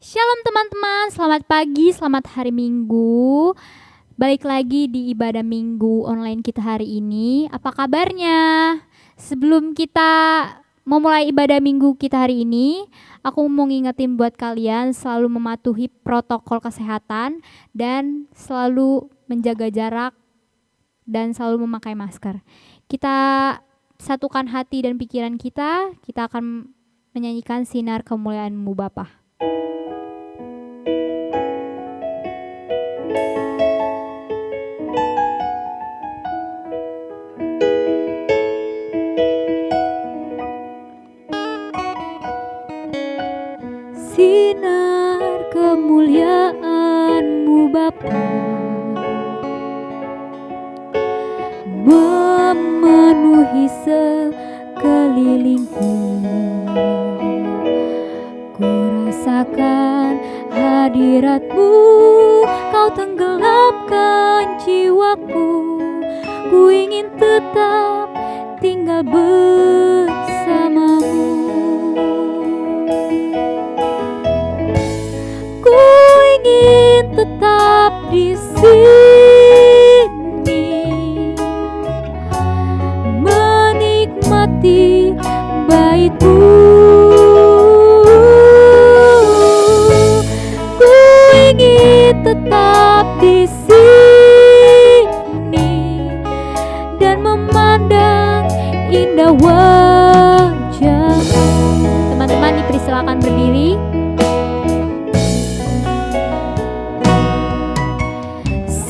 Shalom teman-teman, selamat pagi, selamat hari Minggu. Balik lagi di ibadah Minggu online kita hari ini. Apa kabarnya? Sebelum kita memulai ibadah Minggu kita hari ini, aku mau ngingetin buat kalian selalu mematuhi protokol kesehatan dan selalu menjaga jarak dan selalu memakai masker. Kita satukan hati dan pikiran kita akan menyanyikan sinar kemuliaan-Mu Bapa. Sinar kemuliaan-Mu Bapa memenuhi sekelilingku. Ku rasakan hadirat-Mu, Kau tenggelamkan jiwaku. Ku ingin tetap tinggal bersama-Mu. Ku ingin tetap di sini, menikmati bait-Mu. Ku ingin tetap di sini dan memandang indah wajah-Mu. Teman-teman dipersilakan berdiri.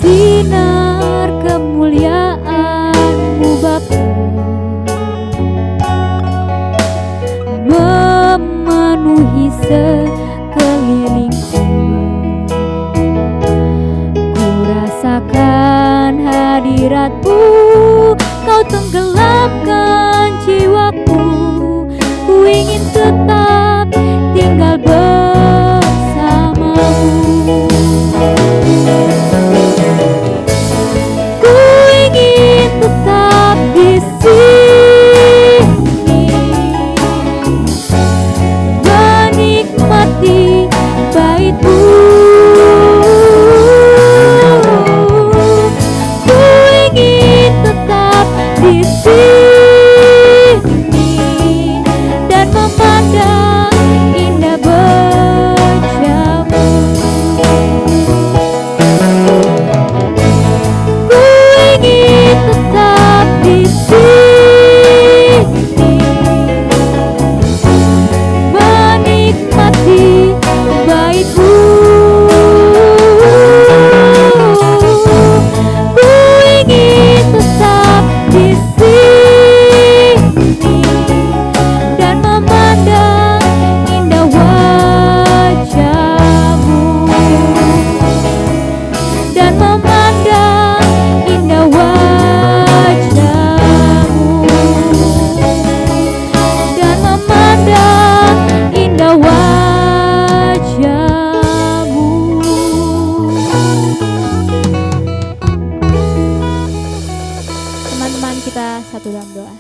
Sinar kemuliaan-Mu Bapa memenuhi sekelilingku. Ku rasakan hadirat-Mu, Kau tenggelamkan jiwaku. Ku ingin tetap tinggal bersama-Mu. Ku ingin tetap di sini, menikmati bait-Mu. Ku ingin tetap di sini dan memandang indah wajah-Mu. Ku ingin tetap di sini, menikmati bait-Mu. Ku ingin tetap di sini dan memandang indah wajah-Mu, dan memandang indah wajah-Mu, dan memandang indah wajah-Mu. Teman-teman, kita satu dalam doa.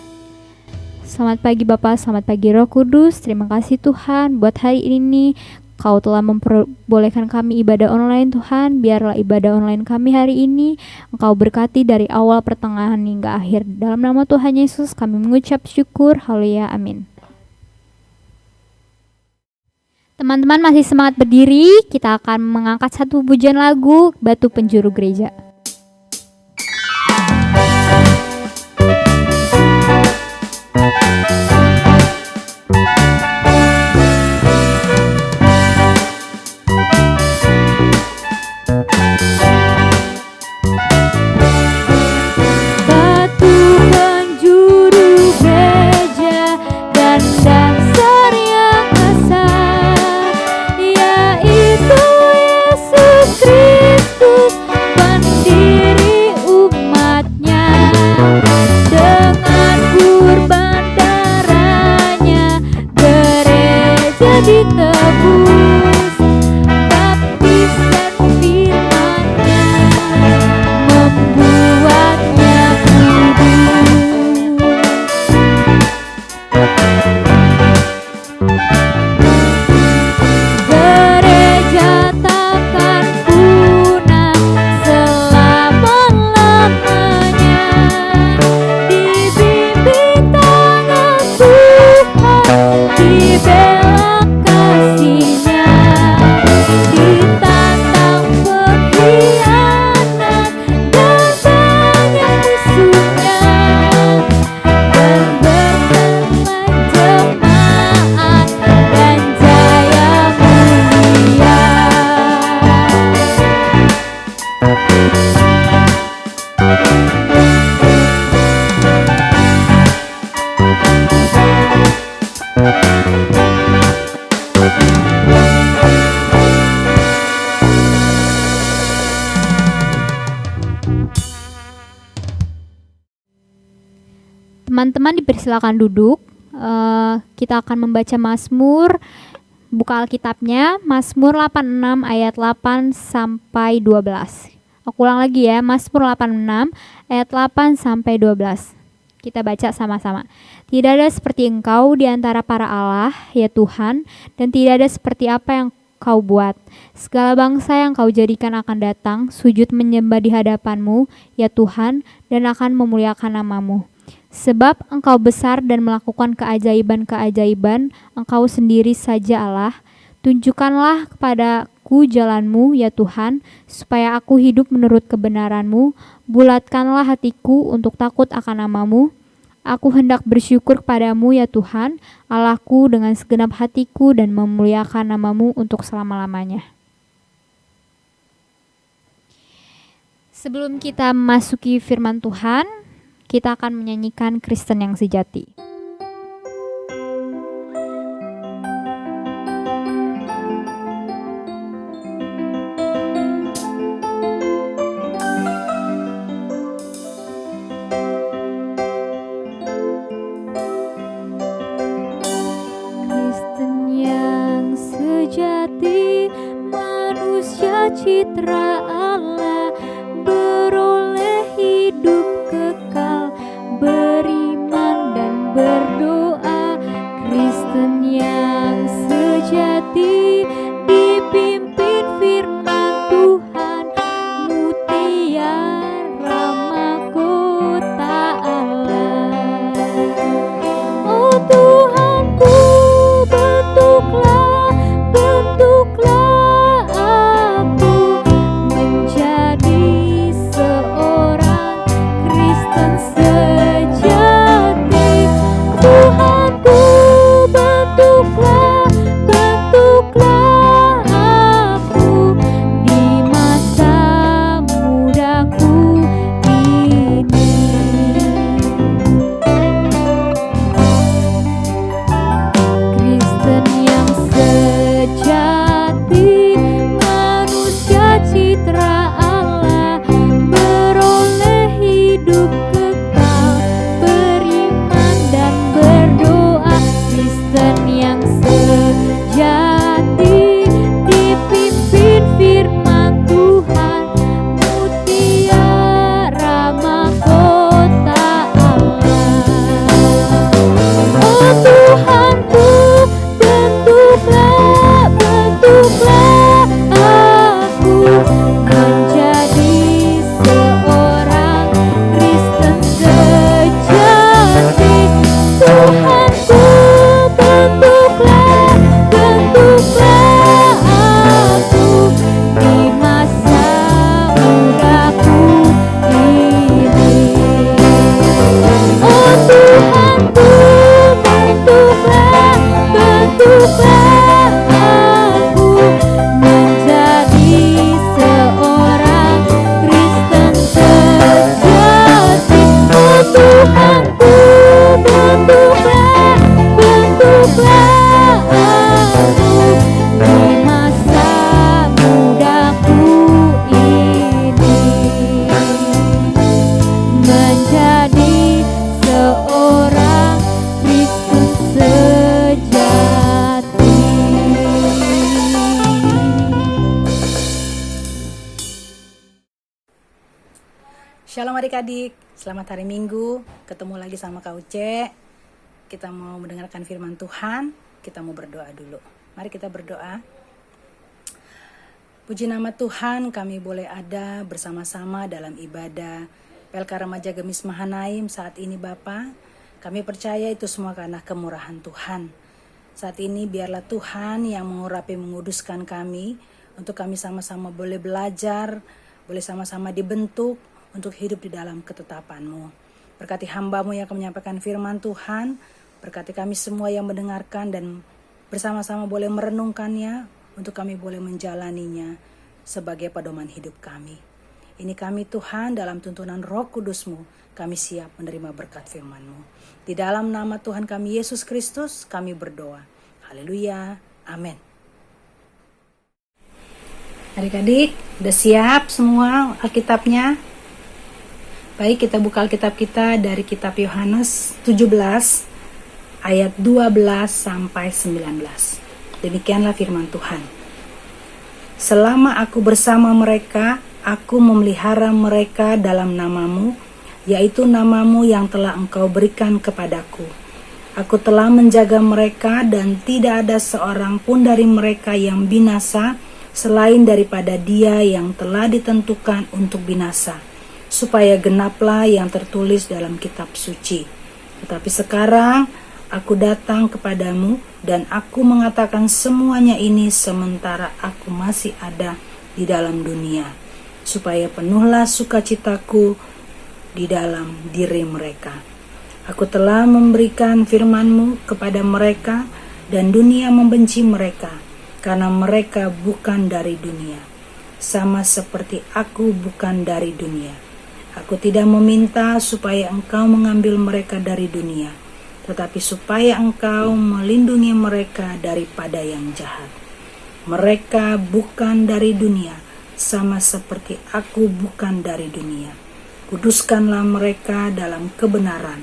Selamat pagi Bapak, selamat pagi Roh Kudus. Terima kasih Tuhan buat hari ini Kau telah memperbolehkan kami ibadah online Tuhan. Biarlah ibadah online kami hari ini Engkau berkati dari awal, pertengahan hingga akhir. Dalam nama Tuhan Yesus kami mengucap syukur. Haleluya, amin. Teman-teman masih semangat berdiri. Kita akan mengangkat satu pujian lagu, Batu Penjuru Gereja. Batu penjuru gereja dan dasar yang asal, yaitu Yesus Kristus, pendiri umatnya. Dengan kurban darahnya gereja ditebus, baptis dan firman Teman-teman dipersilakan duduk. Kita akan membaca Mazmur. Buka Alkitabnya, Mazmur 86 ayat 8 sampai 12. Aku ulang lagi ya, Mazmur 86 ayat 8 sampai 12. Kita baca sama-sama. Tidak ada seperti Engkau di antara para Allah, ya Tuhan, dan tidak ada seperti apa yang Kau buat. Segala bangsa yang Kau jadikan akan datang, sujud menyembah di hadapan-Mu, ya Tuhan, dan akan memuliakan nama-Mu. Sebab Engkau besar dan melakukan keajaiban-keajaiban, Engkau sendiri saja Allah. Tunjukkanlah kepadaku jalan-Mu, ya Tuhan, supaya aku hidup menurut kebenaran-Mu. Bulatkanlah hatiku untuk takut akan nama-Mu. Aku hendak bersyukur kepadamu ya Tuhan, Allahku dengan segenap hatiku dan memuliakan nama-Mu untuk selama-lamanya. Sebelum kita memasuki firman Tuhan, kita akan menyanyikan Kristen yang sejati. Citra Allah beroleh hidup kekal, beriman dan berdoa. Kristen yang sejati dipimpin firman Tuhan, mutiara mahkota Allah. Oh Tuhanku, bentuklah Shalom adik-adik, selamat hari Minggu, ketemu lagi sama Kak Uce. Kita mau mendengarkan firman Tuhan, kita mau berdoa dulu. Mari kita berdoa. Puji nama Tuhan, kami boleh ada bersama-sama dalam ibadah PLK Remaja Gemis Mahanaim saat ini Bapa. Kami percaya itu semua karena kemurahan Tuhan. Saat ini biarlah Tuhan yang mengurapi menguduskan kami, untuk kami sama-sama boleh belajar, boleh sama-sama dibentuk, untuk hidup di dalam ketetapan-Mu. Berkati hamba-Mu yang akan menyampaikan firman Tuhan, berkati kami semua yang mendengarkan dan bersama-sama boleh merenungkannya, untuk kami boleh menjalaninya sebagai pedoman hidup kami. Ini kami Tuhan, dalam tuntunan Roh Kudus-Mu, kami siap menerima berkat firman-Mu. Di dalam nama Tuhan kami Yesus Kristus, kami berdoa. Haleluya, amin. Adik-adik, udah siap semua Alkitabnya? Baik, kita buka Alkitab kita dari kitab Yohanes 17 ayat 12 sampai 19. Demikianlah firman Tuhan. Selama aku bersama mereka, aku memelihara mereka dalam namamu, yaitu namamu yang telah engkau berikan kepadaku. Aku telah menjaga mereka dan tidak ada seorang pun dari mereka yang binasa selain daripada dia yang telah ditentukan untuk binasa, supaya genaplah yang tertulis dalam kitab suci. Tetapi sekarang aku datang kepadamu dan aku mengatakan semuanya ini sementara aku masih ada di dalam dunia, supaya penuhlah sukacitaku di dalam diri mereka. Aku telah memberikan firman-Mu kepada mereka dan dunia membenci mereka, karena mereka bukan dari dunia, sama seperti aku bukan dari dunia. Aku tidak meminta supaya Engkau mengambil mereka dari dunia, tetapi supaya Engkau melindungi mereka daripada yang jahat. Mereka bukan dari dunia, sama seperti aku bukan dari dunia. Kuduskanlah mereka dalam kebenaran.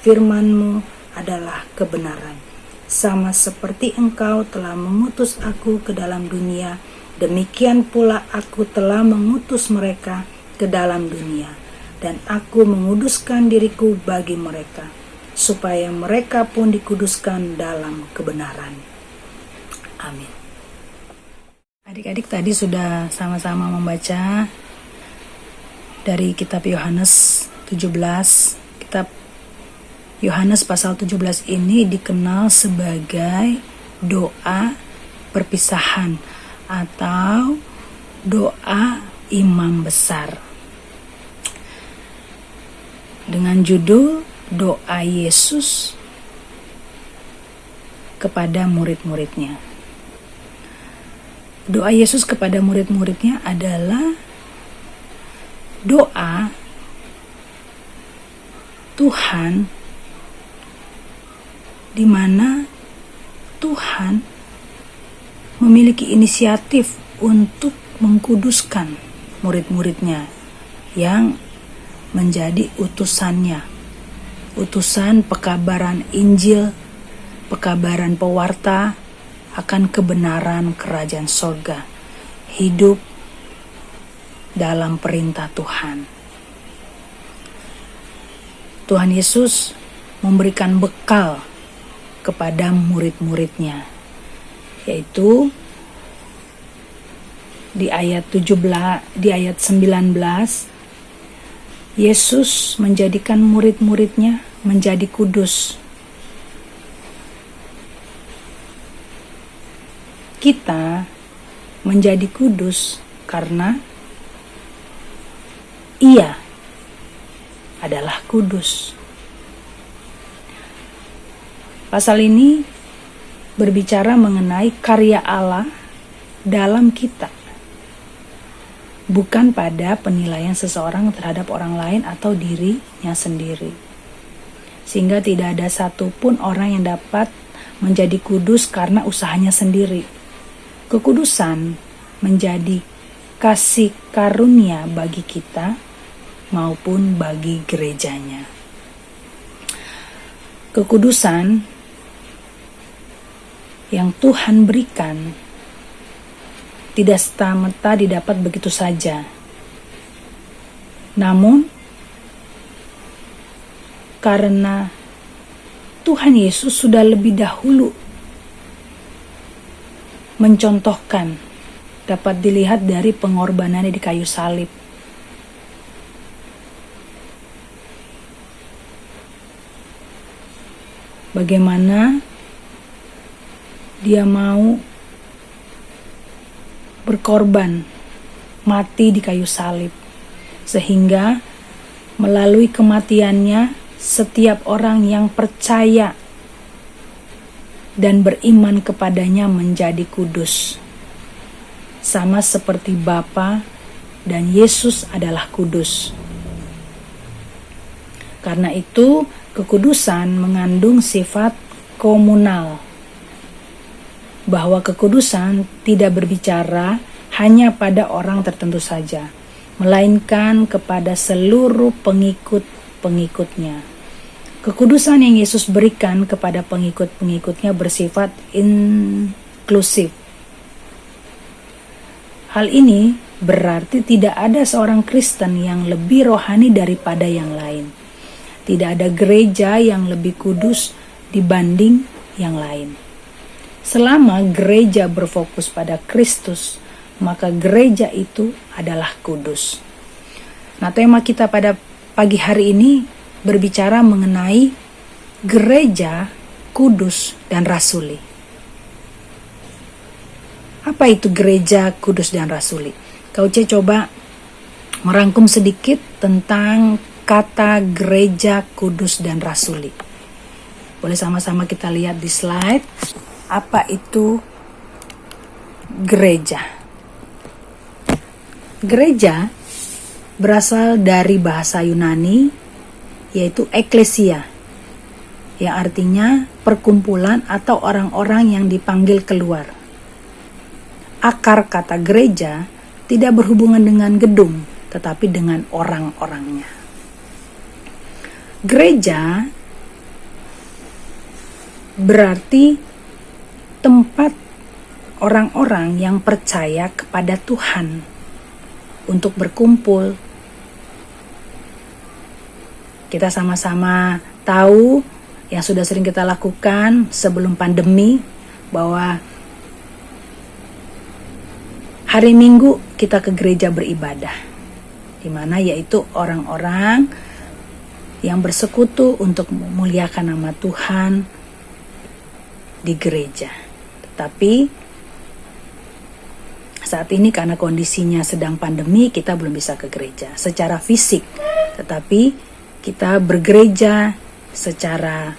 Firman-Mu adalah kebenaran. Sama seperti Engkau telah mengutus aku ke dalam dunia, demikian pula aku telah mengutus mereka ke dalam dunia. Dan aku menguduskan diriku bagi mereka, supaya mereka pun dikuduskan dalam kebenaran. Amin. Adik-adik tadi sudah sama-sama membaca dari kitab Yohanes 17. Kitab Yohanes pasal 17 ini dikenal sebagai doa perpisahan atau doa imam besar, dengan judul doa Yesus kepada murid-muridnya. Doa Yesus kepada murid-muridnya adalah doa Tuhan, di mana Tuhan memiliki inisiatif untuk mengkuduskan murid-muridnya yang menjadi utusannya, utusan pekabaran Injil, pekabaran pewarta akan kebenaran kerajaan sorga, hidup dalam perintah Tuhan. Tuhan Yesus memberikan bekal kepada murid-muridnya, yaitu di ayat 19, Yesus menjadikan murid-muridnya menjadi kudus. Kita menjadi kudus karena Ia adalah kudus. Pasal ini berbicara mengenai karya Allah dalam kita, bukan pada penilaian seseorang terhadap orang lain atau dirinya sendiri. Sehingga tidak ada satupun orang yang dapat menjadi kudus karena usahanya sendiri. Kekudusan menjadi kasih karunia bagi kita maupun bagi gerejanya. Kekudusan yang Tuhan berikan tidak serta-merta didapat begitu saja. Namun, karena Tuhan Yesus sudah lebih dahulu mencontohkan, dapat dilihat dari pengorbanannya di kayu salib. Bagaimana Dia mau berkorban, mati di kayu salib, sehingga melalui kematiannya setiap orang yang percaya dan beriman kepadanya menjadi kudus, sama seperti Bapa dan Yesus adalah kudus. Karena itu, kekudusan mengandung sifat komunal, bahwa kekudusan tidak berbicara hanya pada orang tertentu saja, melainkan kepada seluruh pengikut-pengikutnya. Kekudusan yang Yesus berikan kepada pengikut-pengikutnya bersifat inklusif. Hal ini berarti tidak ada seorang Kristen yang lebih rohani daripada yang lain. Tidak ada gereja yang lebih kudus dibanding yang lain. Selama gereja berfokus pada Kristus, maka gereja itu adalah kudus. Nah, tema kita pada pagi hari ini berbicara mengenai gereja kudus dan rasuli. Apa itu gereja kudus dan rasuli? KUC coba merangkum sedikit tentang kata gereja kudus dan rasuli. Boleh sama-sama kita lihat di slide. Apa itu gereja? Gereja berasal dari bahasa Yunani, yaitu eklesia, yang artinya perkumpulan atau orang-orang yang dipanggil keluar. Akar kata gereja tidak berhubungan dengan gedung, tetapi dengan orang-orangnya. Gereja berarti tempat orang-orang yang percaya kepada Tuhan untuk berkumpul. Kita sama-sama tahu yang sudah sering kita lakukan sebelum pandemi, bahwa hari Minggu kita ke gereja beribadah, di mana yaitu orang-orang yang bersekutu untuk memuliakan nama Tuhan di gereja. Tetapi saat ini karena kondisinya sedang pandemi, kita belum bisa ke gereja secara fisik, tetapi kita bergereja secara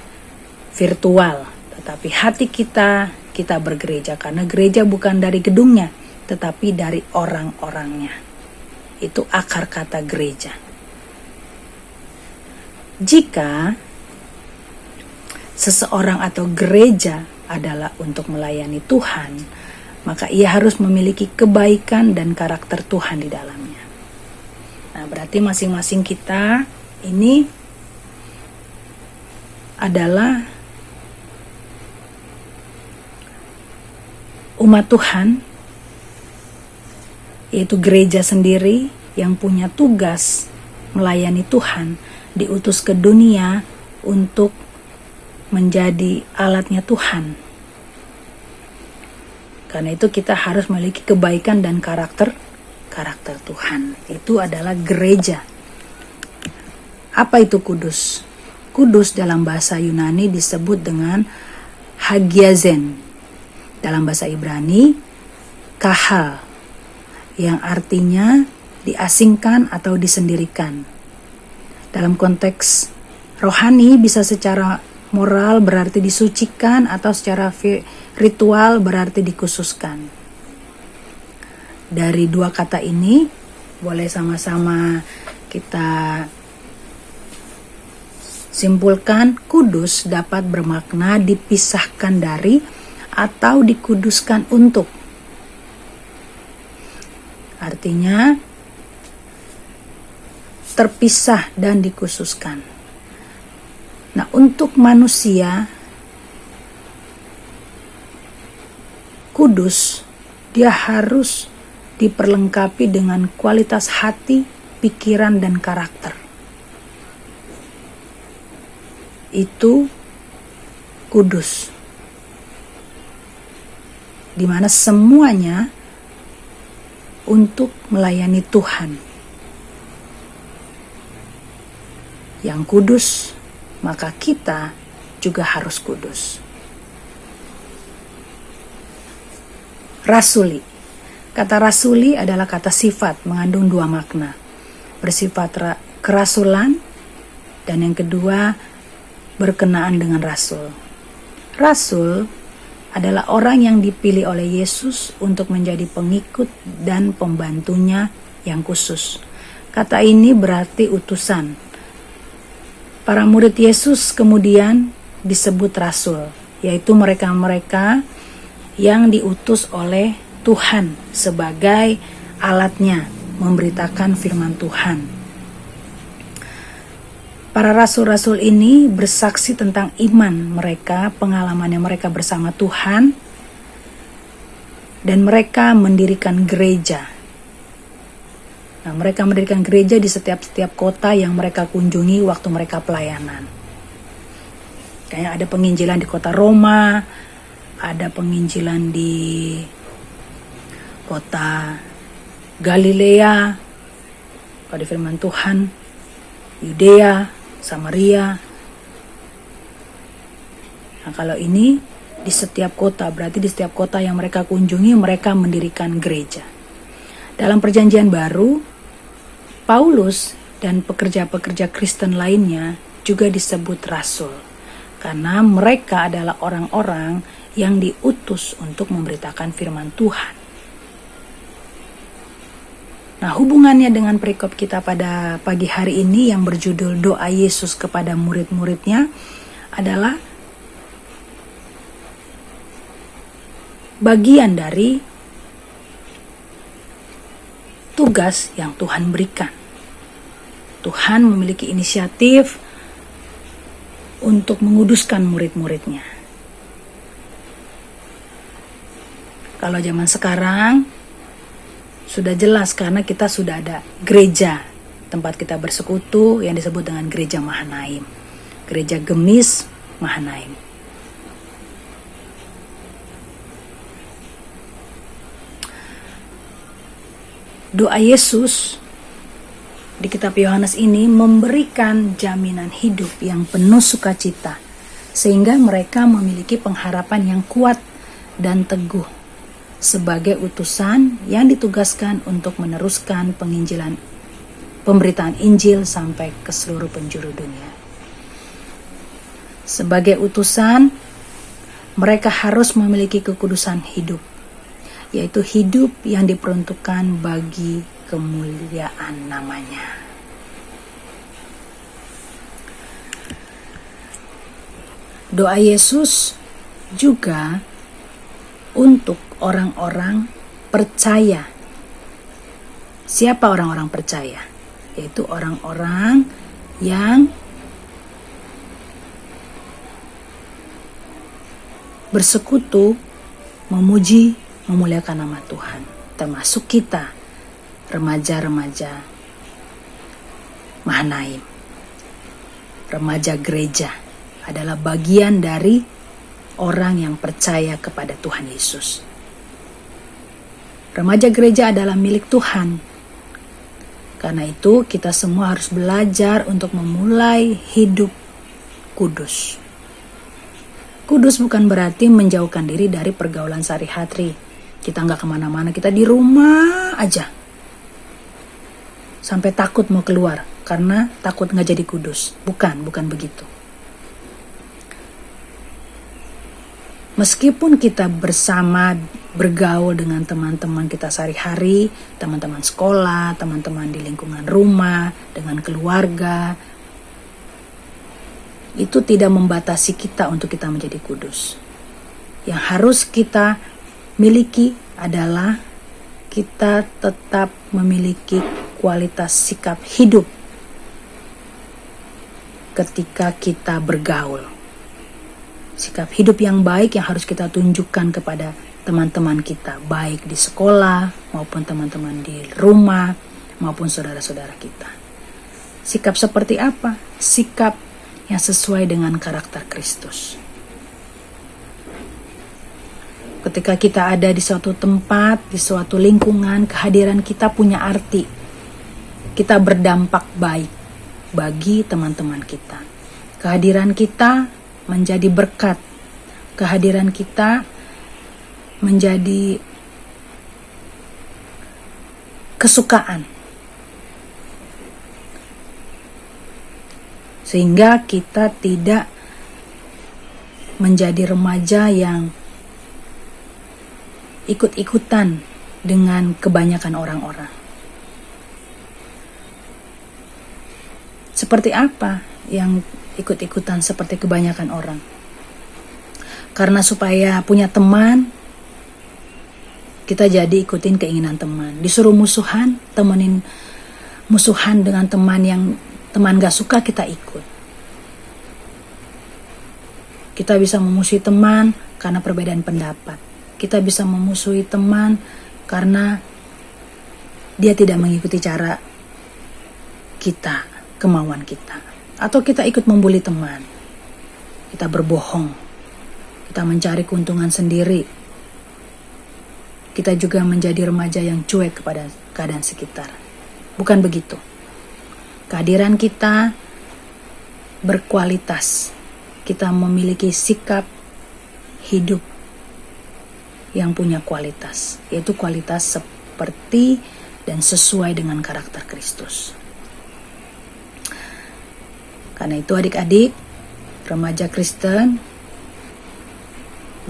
virtual. Tetapi hati kita bergereja, karena gereja bukan dari gedungnya, tetapi dari orang-orangnya. Itu akar kata gereja. Jika seseorang atau gereja adalah untuk melayani Tuhan, maka ia harus memiliki kebaikan dan karakter Tuhan di dalamnya. Nah, berarti masing-masing kita ini adalah umat Tuhan, yaitu gereja sendiri yang punya tugas melayani Tuhan, diutus ke dunia untuk menjadi alatnya Tuhan. Karena itu kita harus memiliki kebaikan dan karakter Tuhan. Itu adalah gereja. Apa itu kudus? Kudus dalam bahasa Yunani disebut dengan hagiazen. Dalam bahasa Ibrani, kahal, yang artinya diasingkan atau disendirikan. Dalam konteks rohani bisa secara moral berarti disucikan, atau secara ritual berarti dikhususkan. Dari dua kata ini boleh sama-sama kita simpulkan, kudus dapat bermakna dipisahkan dari atau dikuduskan untuk. Artinya terpisah dan dikhususkan. Nah, untuk manusia kudus, dia harus diperlengkapi dengan kualitas hati, pikiran, dan karakter. Itu kudus, di mana semuanya untuk melayani Tuhan. Yang kudus, maka kita juga harus kudus. Rasuli. Kata rasuli adalah kata sifat, mengandung dua makna. Bersifat kerasulan, dan yang kedua berkenaan dengan rasul. Rasul adalah orang yang dipilih oleh Yesus untuk menjadi pengikut dan pembantunya yang khusus. Kata ini berarti utusan. Para murid Yesus kemudian disebut rasul, yaitu mereka-mereka yang diutus oleh Tuhan sebagai alatnya memberitakan firman Tuhan. Para rasul-rasul ini bersaksi tentang iman mereka, pengalamannya mereka bersama Tuhan, dan mereka mendirikan gereja. Nah, mereka mendirikan gereja di setiap kota yang mereka kunjungi waktu mereka pelayanan. Kayak ada penginjilan di kota Roma, ada penginjilan di kota Galilea, pada firman Tuhan, Yudea, Samaria. Nah, kalau ini di setiap kota, berarti di setiap kota yang mereka kunjungi, mereka mendirikan gereja. Dalam perjanjian baru, Paulus dan pekerja-pekerja Kristen lainnya juga disebut rasul, karena mereka adalah orang-orang yang diutus untuk memberitakan firman Tuhan. Nah, hubungannya dengan perikop kita pada pagi hari ini yang berjudul Doa Yesus kepada murid-muridnya adalah bagian dari tugas yang Tuhan berikan. Tuhan memiliki inisiatif untuk menguduskan murid-muridnya. Kalau zaman sekarang sudah jelas karena kita sudah ada gereja tempat kita bersekutu yang disebut dengan Gereja Mahanaim, Gereja Gemis Mahanaim. Doa Yesus di kitab Yohanes ini memberikan jaminan hidup yang penuh sukacita, sehingga mereka memiliki pengharapan yang kuat dan teguh sebagai utusan yang ditugaskan untuk meneruskan pemberitaan Injil sampai ke seluruh penjuru dunia. Sebagai utusan, mereka harus memiliki kekudusan hidup, yaitu hidup yang diperuntukkan bagi kemuliaan namanya. Doa Yesus juga untuk orang-orang percaya. Siapa orang-orang percaya? Yaitu orang-orang yang bersekutu, memuji, memuliakan nama Tuhan, termasuk kita, remaja-remaja Mahanaim. Remaja gereja adalah bagian dari orang yang percaya kepada Tuhan Yesus. Remaja gereja adalah milik Tuhan. Karena itu kita semua harus belajar untuk memulai hidup kudus. Kudus bukan berarti menjauhkan diri dari pergaulan sehari-hari. Kita nggak kemana-mana, kita di rumah aja. Sampai takut mau keluar, karena takut nggak jadi kudus. Bukan begitu. Meskipun kita bersama bergaul dengan teman-teman kita sehari-hari, teman-teman sekolah, teman-teman di lingkungan rumah, dengan keluarga, itu tidak membatasi kita untuk kita menjadi kudus. Yang harus kita miliki adalah kita tetap memiliki kualitas sikap hidup ketika kita bergaul. Sikap hidup yang baik yang harus kita tunjukkan kepada teman-teman kita, baik di sekolah maupun teman-teman di rumah maupun saudara-saudara kita. Sikap seperti apa? Sikap yang sesuai dengan karakter Kristus. Ketika kita ada di suatu tempat, di suatu lingkungan, kehadiran kita punya arti. Kita berdampak baik bagi teman-teman kita. Kehadiran kita menjadi berkat. Kehadiran kita menjadi kesukaan. Sehingga kita tidak menjadi remaja yang ikut-ikutan dengan kebanyakan orang-orang. Seperti apa yang ikut-ikutan seperti kebanyakan orang? Karena supaya punya teman, Kita jadi ikutin keinginan teman. Disuruh musuhan, temenin musuhan dengan teman yang teman gak suka, kita ikut. Kita bisa memusuhi teman karena perbedaan pendapat. Kita bisa memusuhi teman karena dia tidak mengikuti cara kita, kemauan kita. Atau kita ikut membuli teman. Kita berbohong. Kita mencari keuntungan sendiri. Kita juga menjadi remaja yang cuek kepada keadaan sekitar. Bukan begitu. Kehadiran kita berkualitas. Kita memiliki sikap hidup yang punya kualitas, yaitu kualitas seperti dan sesuai dengan karakter Kristus. Karena itu adik-adik, remaja Kristen,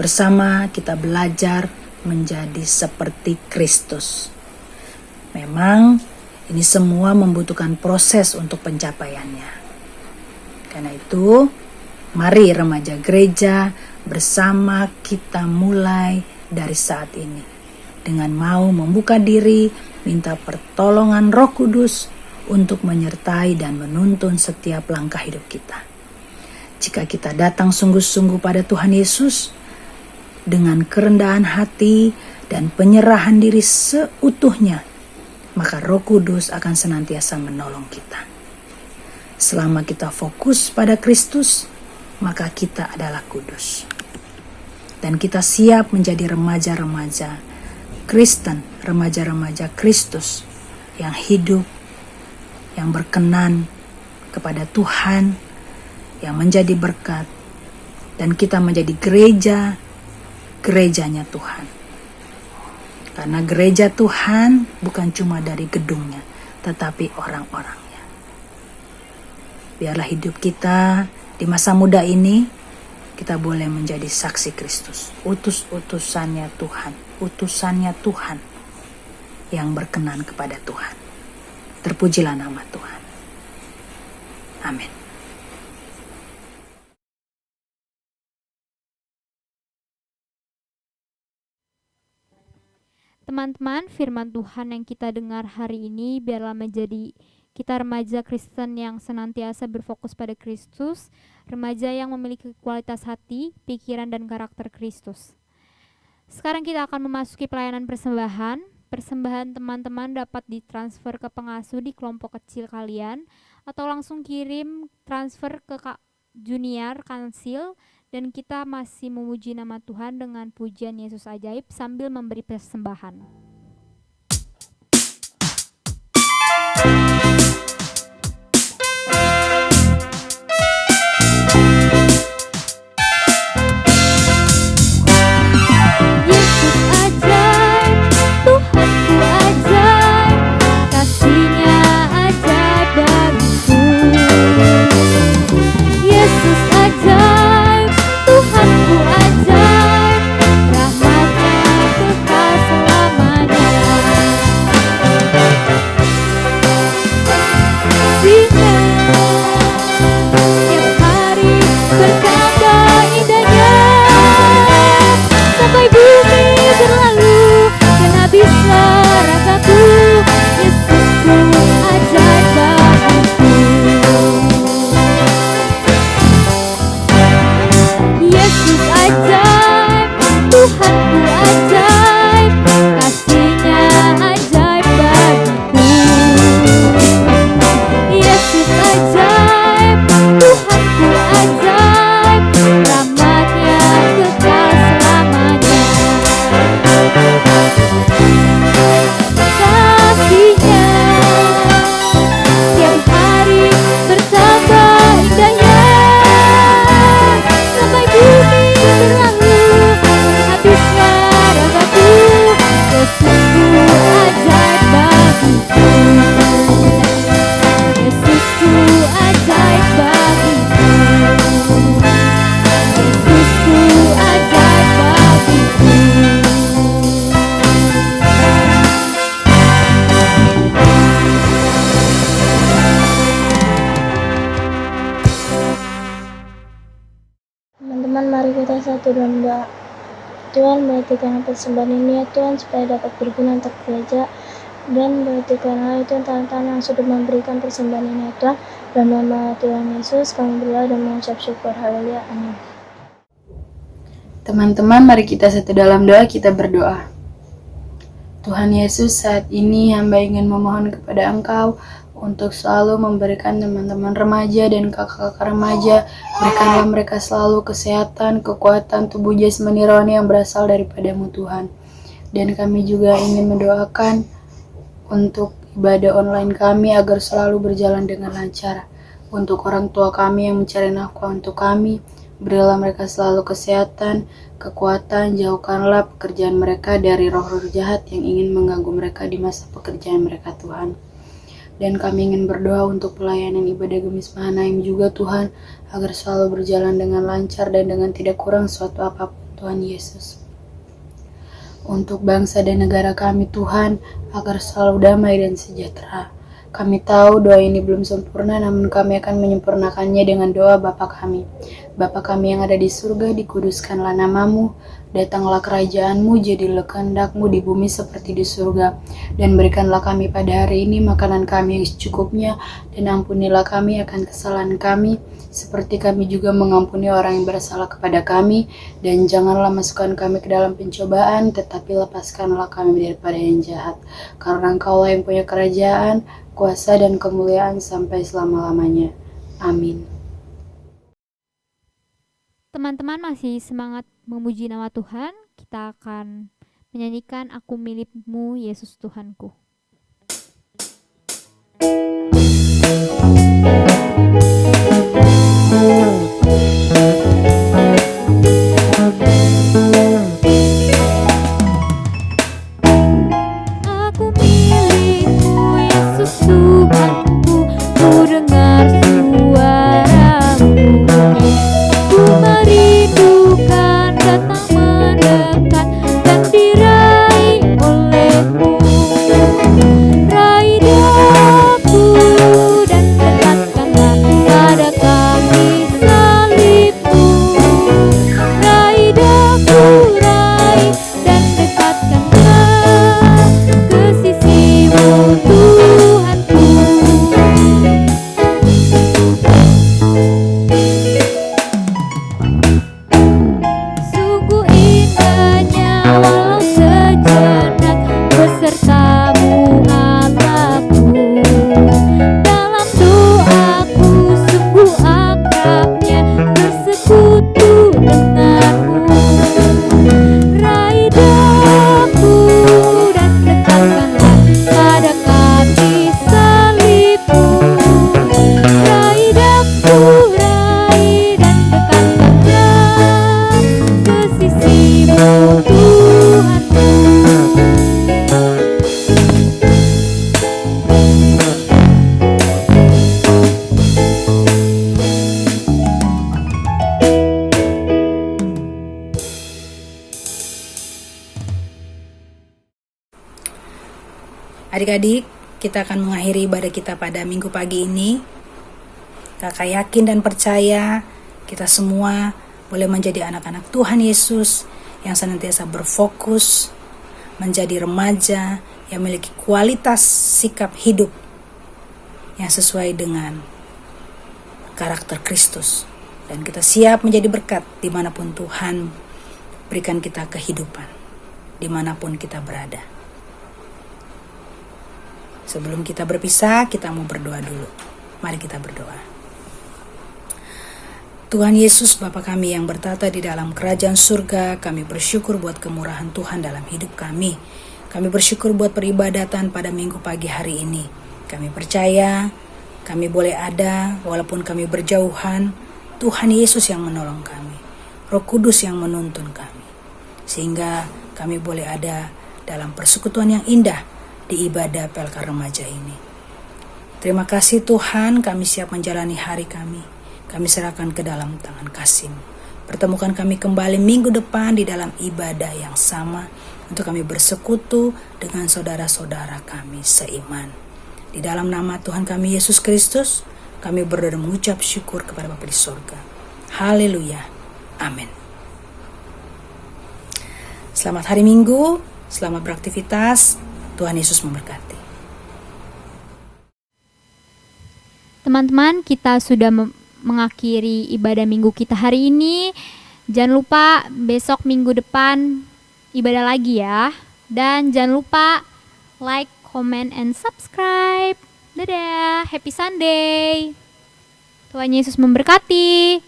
bersama kita belajar menjadi seperti Kristus. Memang ini semua membutuhkan proses untuk pencapaiannya. Karena itu, mari remaja gereja bersama kita mulai dari saat ini. Dengan mau membuka diri, minta pertolongan Roh Kudus untuk menyertai dan menuntun setiap langkah hidup kita. Jika kita datang sungguh-sungguh pada Tuhan Yesus, dengan kerendahan hati dan penyerahan diri seutuhnya, maka Roh Kudus akan senantiasa menolong kita. Selama kita fokus pada Kristus, maka kita adalah kudus. Dan kita siap menjadi remaja-remaja Kristen, remaja-remaja Kristus yang hidup, yang berkenan kepada Tuhan, yang menjadi berkat, dan kita menjadi gerejanya Tuhan. Karena gereja Tuhan bukan cuma dari gedungnya, tetapi orang-orangnya. Biarlah hidup kita di masa muda ini, kita boleh menjadi saksi Kristus, utusannya Tuhan yang berkenan kepada Tuhan. Terpujilah nama Tuhan. Amin. Teman-teman, firman Tuhan yang kita dengar hari ini biarlah menjadi kita remaja Kristen yang senantiasa berfokus pada Kristus, remaja yang memiliki kualitas hati, pikiran, dan karakter Kristus. Sekarang kita akan memasuki pelayanan persembahan. Persembahan teman-teman dapat ditransfer ke pengasuh di kelompok kecil kalian, atau langsung kirim transfer ke Junior Kansil, dan kita masih memuji nama Tuhan dengan pujian Yesus ajaib sambil memberi persembahan. Teman-teman, mari kita satu dan dua Tuhan, berartikanlah persembahan ini ya Tuhan, supaya dapat berguna untuk gereja. Dan berartikanlah Tuhan tangan-tangan yang sudah memberikan persembahan ini ya Tuhan. Dalam nama Tuhan Yesus kami berdoa dan mengucap syukur. Haleluya. Amin. Teman-teman, mari kita satu dalam doa, kita berdoa. Tuhan Yesus, saat ini hamba ingin memohon kepada Engkau untuk selalu memberikan teman-teman remaja dan kakak-kakak remaja, berikanlah mereka selalu kesehatan, kekuatan tubuh jasmani rohani yang berasal daripadamu Tuhan. Dan kami juga ingin mendoakan untuk ibadah online kami agar selalu berjalan dengan lancar. Untuk orang tua kami yang mencari nafkah untuk kami, berilah mereka selalu kesehatan, kekuatan, jauhkanlah pekerjaan mereka dari roh-roh jahat yang ingin mengganggu mereka di masa pekerjaan mereka Tuhan. Dan kami ingin berdoa untuk pelayanan ibadah Gemis Mahanaim juga Tuhan, agar selalu berjalan dengan lancar dan dengan tidak kurang suatu apapun Tuhan Yesus. Untuk bangsa dan negara kami Tuhan, agar selalu damai dan sejahtera. Kami tahu doa ini belum sempurna, namun kami akan menyempurnakannya dengan doa Bapa kami. Bapa kami yang ada di surga, dikuduskanlah namamu, datanglah kerajaanmu, jadilah kehendak-mu di bumi seperti di surga. Dan berikanlah kami pada hari ini makanan kami yang secukupnya, dan ampunilah kami akan kesalahan kami, seperti kami juga mengampuni orang yang bersalah kepada kami. Dan janganlah masukkan kami ke dalam pencobaan, tetapi lepaskanlah kami daripada yang jahat. Karena Engkaulah yang punya kerajaan, kuasa dan kemuliaan sampai selama-lamanya. Amin. Teman-teman masih semangat memuji nama Tuhan, kita akan menyanyikan Aku Milikmu Yesus Tuhanku. Aku milikmu Yesus Tuhanku, ku dengar suaramu. Ku merindukan datang mendekat dan diraih olehmu. Raih daku dan dekatkanlah pada kaki salibmu. Raih daku, raih dan dekatkanlah ke sisimu Tuhanku. Sungguh indahnya walau sejenak besertamu Allahku. Dalam doaku sungguh akrabnya bersekutu denganmu. Raih daku dan dekatkanlah pada kaki salibmu. Raih daku, raih dan dekatkanlah ke sisimu Tuhanku. Adik-adik, kita akan mengakhiri ibadah kita pada minggu pagi ini. Kakak yakin dan percaya kita semua boleh menjadi anak-anak Tuhan Yesus yang senantiasa berfokus menjadi remaja yang memiliki kualitas sikap hidup yang sesuai dengan karakter Kristus. Dan kita siap menjadi berkat dimanapun Tuhan berikan kita kehidupan, dimanapun kita berada. Sebelum kita berpisah, kita mau berdoa dulu. Mari kita berdoa. Tuhan Yesus, Bapa kami yang bertata di dalam kerajaan surga, kami bersyukur buat kemurahan Tuhan dalam hidup kami. Kami bersyukur buat peribadatan pada minggu pagi hari ini. Kami percaya kami boleh ada walaupun kami berjauhan. Tuhan Yesus yang menolong kami, Roh Kudus yang menuntun kami, sehingga kami boleh ada dalam persekutuan yang indah di ibadah PLK Remaja ini. Terima kasih Tuhan, kami siap menjalani hari kami. Kami serahkan ke dalam tangan kasih-Mu. Pertemukan kami kembali minggu depan di dalam ibadah yang sama, untuk kami bersekutu dengan saudara-saudara kami seiman. Di dalam nama Tuhan kami Yesus Kristus, kami berdoa dan mengucap syukur kepada Bapa di surga. Haleluya. Amin. Selamat hari Minggu, selamat beraktivitas. Tuhan Yesus memberkati. Teman-teman, kita sudah mengakhiri ibadah minggu kita hari ini. Jangan lupa besok minggu depan ibadah lagi ya. Dan jangan lupa like, comment, and subscribe. Dadah, happy Sunday. Tuhan Yesus memberkati.